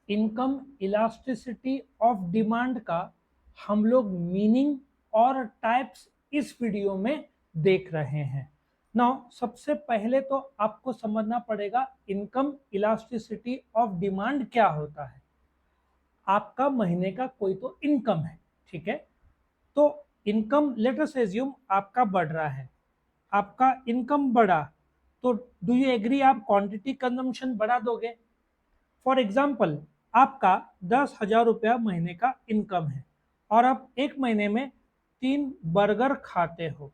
Income elasticity of demand का हम लोग मीनिंग और टाइप्स इस वीडियो में देख रहे हैं। नाउ सबसे पहले तो आपको समझना पड़ेगा इनकम इलास्टिसिटी ऑफ डिमांड क्या होता है। आपका महीने का कोई तो इनकम है, ठीक है। तो इनकम लेट अस एज्यूम आपका बढ़ रहा है, आपका इनकम बढ़ा, तो डू यू एग्री आप क्वांटिटी कंजम्पशन बढ़ा दोगे। फॉर एग्जाम्पल आपका 10,000 रुपया महीने का इनकम है और आप एक महीने में 3 बर्गर खाते हो,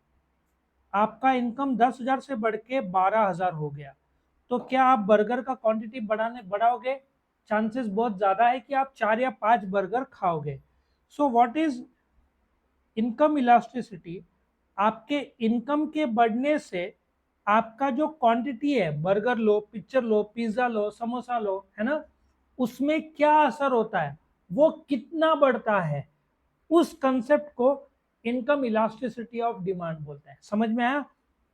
आपका इनकम 10,000 से बढ़ के 12,000 हो गया, तो क्या आप बर्गर का क्वांटिटी बढ़ाओगे। चांसेस बहुत ज़्यादा है कि आप 4 या 5 बर्गर खाओगे। So what is income elasticity. आपके इनकम के बढ़ने से आपका जो क्वांटिटी है, बर्गर लो, पिक्चर लो, पिज्ज़ा लो, समोसा लो, है ना, उसमें क्या असर होता है, वो कितना बढ़ता है, उस कंसेप्ट को इनकम इलास्टिसिटी ऑफ डिमांड बोलते हैं। समझ में आया।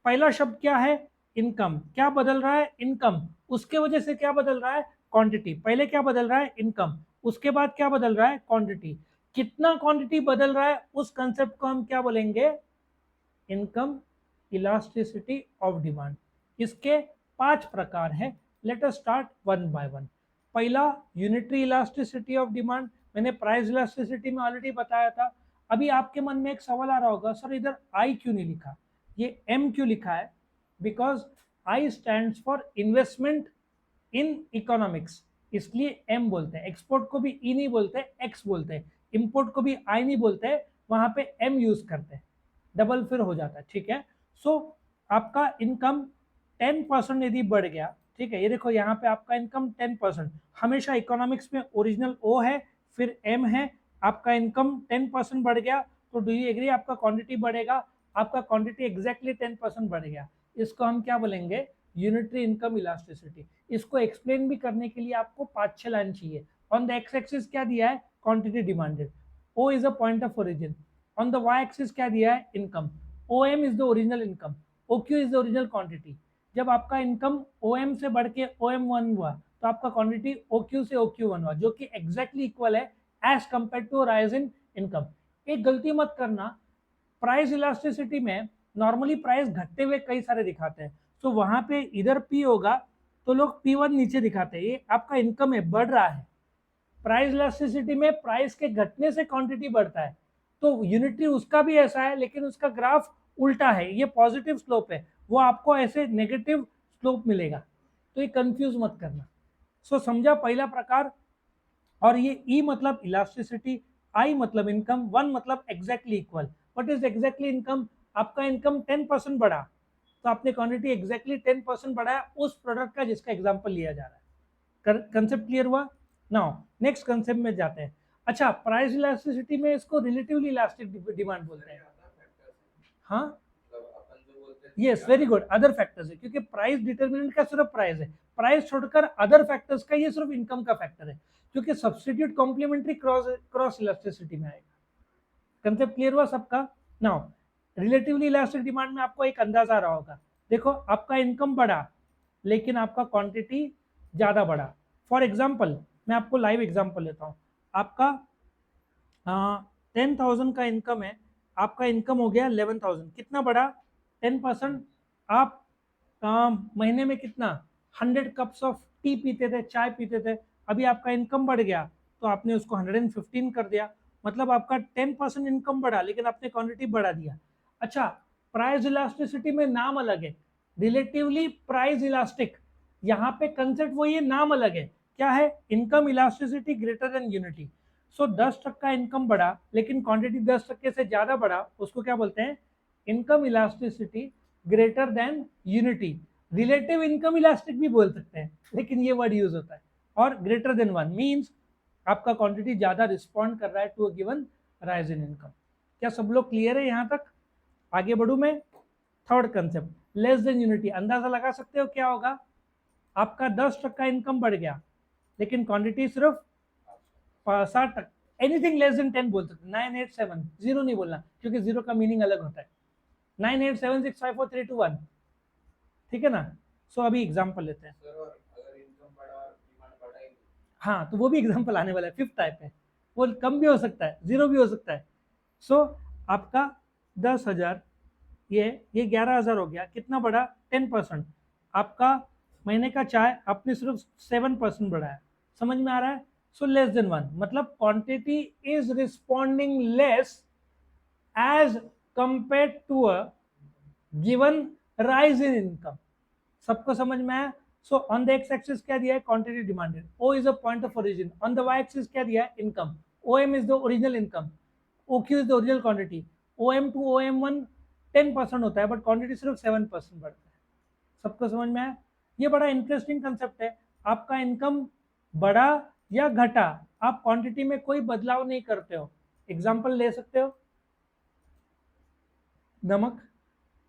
पहला शब्द क्या है, इनकम। क्या बदल रहा है, इनकम। उसके वजह से क्या बदल रहा है, क्वांटिटी। पहले क्या बदल रहा है, इनकम। उसके बाद क्या बदल रहा है, क्वांटिटी। कितना क्वांटिटी बदल रहा है, उस कंसेप्ट को हम क्या बोलेंगे, इनकम इलास्टिसिटी ऑफ डिमांड। इसके 5 प्रकार हैं। Let us start one by one. पहला यूनिटरी इलास्टिसिटी ऑफ डिमांड, मैंने प्राइस इलास्टिसिटी में ऑलरेडी बताया था। अभी आपके मन में एक सवाल आ रहा होगा, सर इधर आई क्यों नहीं लिखा, ये एम क्यों लिखा है। Because I stands for investment in economics, इसलिए एम बोलते हैं। एक्सपोर्ट को भी ई नहीं बोलते, एक्स बोलते हैं। इंपोर्ट को भी आई नहीं बोलते, वहां पे एम यूज करते हैं, डबल फिर हो जाता है, ठीक है। सो आपका इनकम 10% यदि बढ़ गया, ठीक है, ये देखो यहाँ पे आपका इनकम 10%। हमेशा इकोनॉमिक्स में ओरिजिनल ओ है, फिर एम है। आपका इनकम 10% बढ़ गया, तो डू यू एग्री आपका क्वांटिटी बढ़ेगा। आपका क्वांटिटी एग्जैक्टली 10% बढ़ गया, इसको हम क्या बोलेंगे, यूनिटरी इनकम इलास्टिसिटी। इसको एक्सप्लेन भी करने के लिए आपको 5-6 लाइन चाहिए। ऑन द एक्स एक्सिस क्या दिया है, quantity demanded, O is a point of origin. On the Y axis क्या दिया है, income. O M is the original income, O Q is the original quantity. जब आपका इनकम ओ एम से बढ़ के ओ एम वन हुआ, तो आपका क्वांटिटी ओ क्यू से ओ क्यू वन हुआ, जो कि एग्जैक्टली इक्वल है as compared to rise in income. एक गलती मत करना, प्राइस इलास्टिसिटी में नॉर्मली प्राइस घटते हुए कई सारे दिखाते हैं, तो वहां पे इधर पी होगा तो लोग पी वन नीचे दिखाते हैं, ये आपका इनकम है, बढ़ रहा है। प्राइस इलास्टिसिटी में प्राइस के घटने से क्वांटिटी बढ़ता है, तो यूनिटरी उसका भी ऐसा है, लेकिन उसका ग्राफ उल्टा है, ये पॉजिटिव स्लोप है, वो आपको ऐसे नेगेटिव स्लोप मिलेगा, तो ये कंफ्यूज मत करना। सो समझा पहला प्रकार। और ये ई मतलब इलास्टिसिटी, आई मतलब इनकम, वन मतलब exactly equal. What is exactly income, आपका इनकम 10% बढ़ा, तो आपने क्वांटिटी एग्जैक्टली 10% बढ़ाया उस प्रोडक्ट का जिसका एग्जाम्पल लिया जा रहा है। कंसेप्ट क्लियर हुआ। नाउ नेक्स्ट कंसेप्ट में जाते हैं। अच्छा, प्राइस इलास्टिसिटी में इसको रिलेटिवली इलास्टिक डिमांड बोलते हैं। हाँ, yes, very good, other factors है, क्योंकि प्राइस डिटर्मिनेंट का सिर्फ प्राइस है, प्राइस छोड़कर अदर फैक्टर्स का ये सिर्फ इनकम का फैक्टर है, क्योंकि substitute complementary cross cross elasticity में आएगा। कंसेप्ट क्लियर हुआ सबका। नाउ रिलेटिवली इलास्टिक डिमांड में आपको एक अंदाजा आ रहा होगा, देखो आपका इनकम बढ़ा लेकिन आपका क्वांटिटी ज्यादा बढ़ा। फॉर एग्जाम्पल मैं आपको लाइव एग्जाम्पल लेता हूँ। आपका 10,000 का इनकम है, आपका इनकम हो गया 11,000, कितना बढ़ा, 10%। आप महीने में कितना, 100 कप्स ऑफ टी पीते थे, चाय पीते थे, अभी आपका इनकम बढ़ गया तो आपने उसको 115 कर दिया, मतलब आपका 10% इनकम बढ़ा लेकिन आपने क्वांटिटी बढ़ा दिया। अच्छा, प्राइस इलास्टिसिटी में नाम अलग है, रिलेटिवली प्राइस इलास्टिक, यहाँ पे कंसेप्ट वही है, नाम अलग है। क्या है, income elasticity greater than unity. So 10% income बढ़ा लेकिन क्वांटिटी 10% से ज्यादा बढ़ा, उसको क्या बोलते हैं, income elasticity greater than unity. Relative income elastic भी बोल सकते हैं, लेकिन ये वर्ड यूज होता है। और ग्रेटर देन वन मीन्स आपका क्वांटिटी ज्यादा रिस्पॉन्ड कर रहा है to a given rise in income. क्या सब लोग क्लियर है यहाँ तक, आगे बढ़ू मैं। Third concept less than unity, अंदाजा लगा सकते हो क्या होगा, आपका 10% इनकम बढ़ गया लेकिन क्वांटिटी सिर्फ 60%। एनीथिंग लेस देन 10 बोल सकते, 987, जीरो नहीं बोलना क्योंकि जीरो का मीनिंग अलग होता है। 98765432 1, ठीक है ना। सो अभी एग्जांपल लेते हैं। हाँ, तो वो भी एग्जाम्पल आने वाला है, फिफ्थ टाइप है, वो कम भी हो सकता है, 0 भी हो सकता है। सो आपका 10,000, ये 11,000 हो गया, कितना बढ़ा, 10%। आपका महीने का चाय आपने सिर्फ 7% बढ़ाया, समझ में आ रहा है। सो लेस देन 1, मतलब quantity is responding less as compared to a given rise in income. सबको समझ में आया। So on the x axis क्या दिया है, quantity demanded, O is a point of origin. On the Y axis क्या दिया है, income, O M is the original income, O Q is the original quantity. O M two O M one 10% होता है, but quantity सिर्फ 7% बढ़ता है। सबको समझ में आया। ये बड़ा इंटरेस्टिंग कंसेप्ट है। आपका इनकम बढ़ा या घटा, आप क्वांटिटी में कोई बदलाव नहीं करते हो। एग्जाम्पल ले सकते हो, नमक,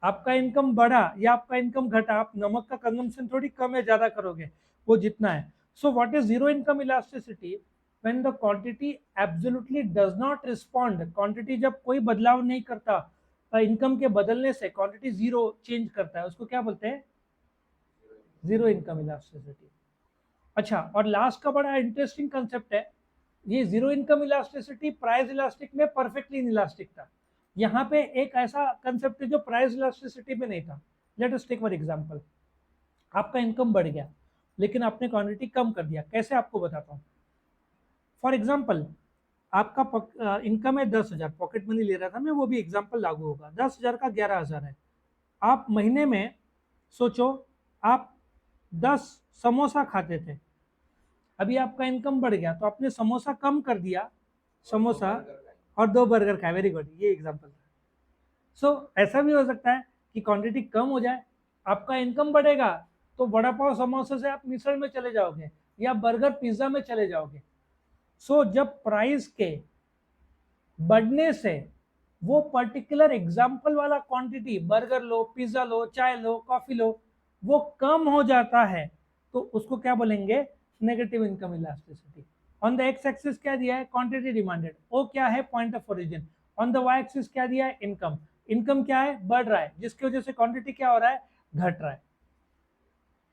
आपका इनकम बढ़ा या आपका इनकम घटा, आप नमक का कंजम्पशन थोड़ी कम या ज्यादा करोगे, वो जितना है। So what is zero income elasticity, when the quantity absolutely does not respond, quantity जब कोई बदलाव नहीं करता, इनकम के बदलने से क्वांटिटी जीरो चेंज करता है, उसको क्या बोलते हैं, जीरो इनकम इलास्टिसिटी। अच्छा, और लास्ट का बड़ा इंटरेस्टिंग कंसेप्ट है, ये zero income elasticity price elastic में परफेक्टली इलास्टिक था। यहाँ पे एक ऐसा कंसेप्ट है जो प्राइस इलास्टिसिटी में नहीं था। Let us take one example. आपका इनकम बढ़ गया लेकिन आपने क्वांटिटी कम कर दिया, कैसे आपको बताता हूँ। फॉर एग्जाम्पल, आपका इनकम है 10,000, पॉकेट मनी ले रहा था मैं, वो भी एग्जाम्पल लागू होगा, 10,000 का 11,000 है। आप महीने में सोचो, आप 10 समोसा खाते थे, अभी आपका इनकम बढ़ गया तो आपने समोसा कम कर दिया, समोसा, और 2 बर्गर खाए, वेरी गुड, ये एग्जांपल था। सो ऐसा भी हो सकता है कि क्वांटिटी कम हो जाए, आपका इनकम बढ़ेगा तो वड़ा पाव समोसे से आप मिसल में चले जाओगे या बर्गर पिज्जा में चले जाओगे। सो जब प्राइस के बढ़ने से वो पर्टिकुलर एग्जाम्पल वाला क्वांटिटी, बर्गर लो, पिज्जा लो, चाय लो, कॉफी लो, वो कम हो जाता है, तो उसको क्या बोलेंगे, negative income elasticity. On the x axis क्या दिया है, क्वांटिटी डिमांडेड, ओ क्या है, point of origin. On the Y axis क्या दिया है, इनकम, इनकम क्या है, बढ़ रहा है, जिसकी वजह से क्वांटिटी क्या हो रहा है, घट रहा है।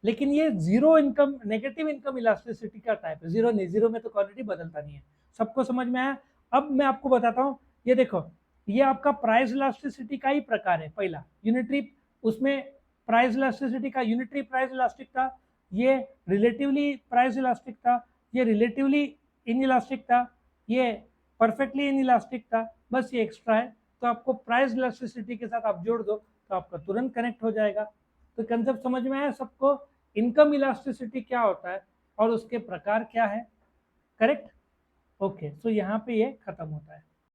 लेकिन ये zero income, negative income elasticity का टाइप है, जीरो नहीं, जीरो में तो क्वांटिटी बदलता नहीं है। सबको समझ में आया। अब मैं आपको बताता हूँ, ये देखो, ये आपका प्राइस इलास्टिसिटी का ही प्रकार है। पहला यूनिटरी, उसमें प्राइस इलास्टिसिटी का यूनिटरी प्राइस इलास्टिक था, ये रिलेटिवली प्राइस इलास्टिक था, ये रिलेटिवली इन इलास्टिक था, ये परफेक्टली इन इलास्टिक था, बस ये एक्स्ट्रा है। तो आपको प्राइस इलास्टिसिटी के साथ आप जोड़ दो तो आपका तुरंत कनेक्ट हो जाएगा। तो कंसेप्ट समझ में आया सबको, इनकम इलास्टिसिटी क्या होता है और उसके प्रकार क्या है, करेक्ट। ओके, सो यहाँ पे ये खत्म होता है।